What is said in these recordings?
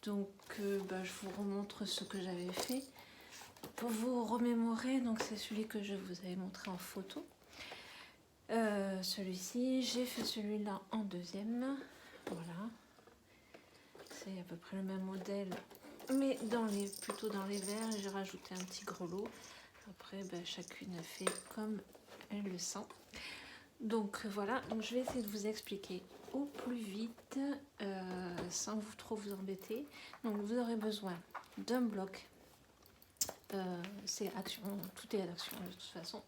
Donc je vous remontre ce que j'avais fait. Pour vous remémorer, donc c'est celui que je vous avais montré en photo. Celui-ci, j'ai fait celui-là en deuxième. Voilà. C'est à peu près le même modèle, mais plutôt dans les verts. J'ai rajouté un petit grelot. Après, chacune fait comme elle le sent. Donc voilà, donc je vais essayer de vous expliquer au plus vite sans trop vous embêter. Donc vous aurez besoin d'un bloc. C'est Action, tout est Action de toute façon.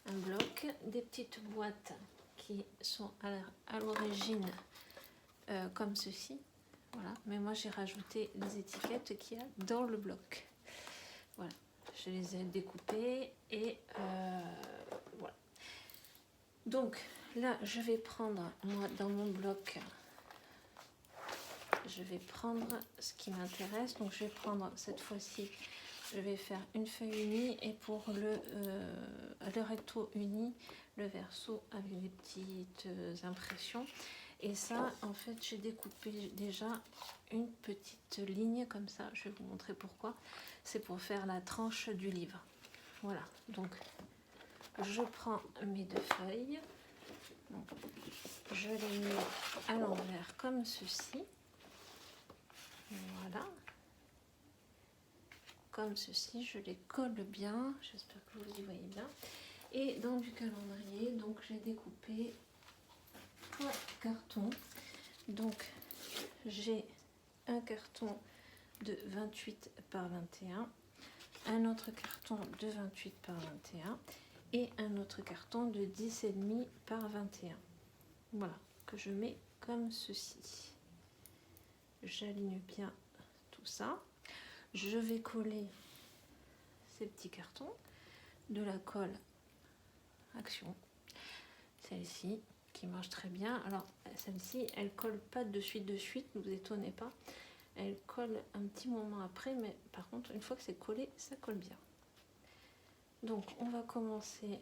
Un bloc, des petites boîtes qui sont à l'origine comme ceci. Voilà, mais moi j'ai rajouté les étiquettes qu'il y a dans le bloc. Voilà, je les ai découpées et voilà. Donc là, je vais prendre, moi dans mon bloc, je vais prendre ce qui m'intéresse. Donc je vais prendre cette fois-ci, je vais faire une feuille unie et pour le recto uni, le verso avec des petites impressions. Et ça, en fait, j'ai découpé déjà une petite ligne comme ça. Je vais vous montrer pourquoi. C'est pour faire la tranche du livre. Voilà. Donc, je prends mes deux feuilles. Donc, je les mets à l'envers comme ceci. Voilà. Comme ceci. Je les colle bien. J'espère que vous y voyez bien. Et dans du calendrier, donc j'ai découpé un carton. Donc j'ai un carton de 28 par 21, un autre carton de 28 par 21 et un autre carton de 10,5 par 21. Voilà, que je mets comme ceci. J'aligne bien tout ça. Je vais coller ces petits cartons, de la colle Action, celle-ci qui marche très bien. Alors celle-ci, elle colle pas de suite, ne vous étonnez pas. Elle colle un petit moment après, mais par contre, une fois que c'est collé, ça colle bien. Donc on va commencer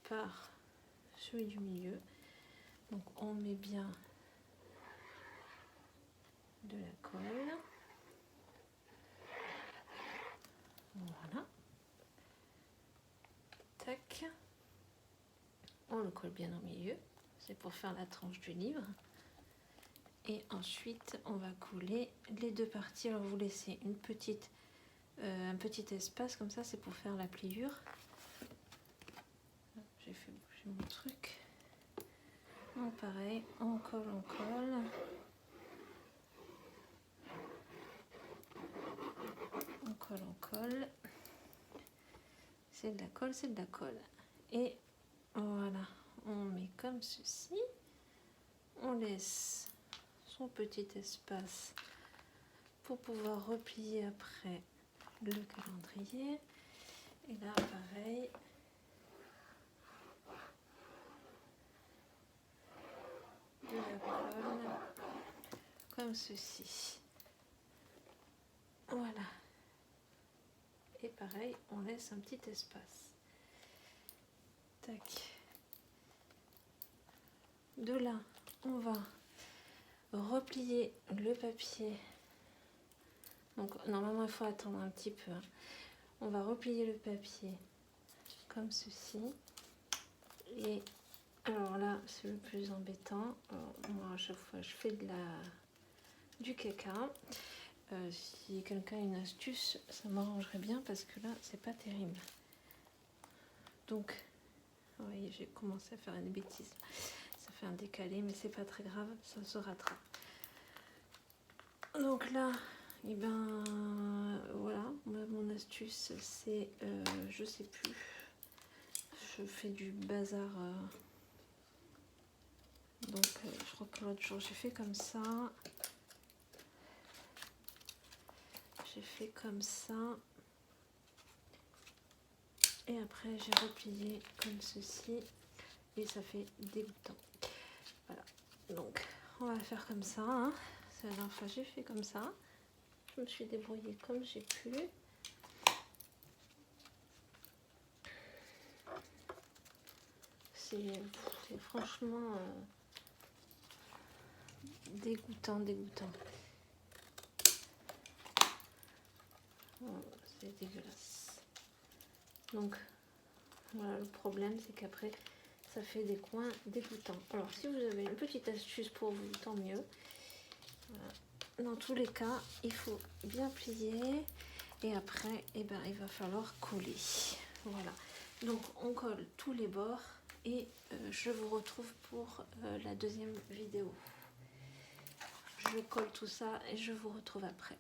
par celui du milieu. Donc on met bien de la colle. Voilà. Tac. On le colle bien au milieu. C'est pour faire la tranche du livre. Et ensuite, on va coller les deux parties. Alors, vous laissez un petit espace comme ça, c'est pour faire la pliure. J'ai fait bouger mon truc. Donc, pareil, on colle, on colle. On colle, on colle. C'est de la colle, c'est de la colle. Et voilà, on met comme ceci. On laisse son petit espace pour pouvoir replier après le calendrier. Et là, pareil. De la colle comme ceci. Voilà. Et pareil, on laisse un petit espace. Tac. De là, on va replier le papier. Donc normalement, il faut attendre un petit peu. On va replier le papier comme ceci. Et alors là, c'est le plus embêtant. Alors, moi, à chaque fois, je fais du caca. Si quelqu'un a une astuce, ça m'arrangerait bien parce que là, c'est pas terrible. Donc, vous voyez, j'ai commencé à faire une bêtise. Ça fait un décalé, mais c'est pas très grave, ça se rattrape. Donc là, et ben voilà, mon astuce, c'est, je sais plus, je fais du bazar. Donc, je crois que l'autre jour, j'ai fait comme ça. J'ai fait comme ça. Et après, j'ai replié comme ceci. Et ça fait dégoûtant. Voilà. Donc, on va faire comme ça. Hein. C'est la dernière fois que j'ai fait comme ça. Je me suis débrouillée comme j'ai pu. C'est franchement dégoûtant. c'est dégueulasse. Donc voilà, le problème c'est qu'après ça fait des coins dégoûtants. Alors si vous avez une petite astuce pour vous, tant mieux. Voilà. Dans tous les cas, il faut bien plier et après eh ben, il va falloir coller. Voilà, donc on colle tous les bords et je vous retrouve pour la deuxième vidéo. Je colle tout ça et je vous retrouve après.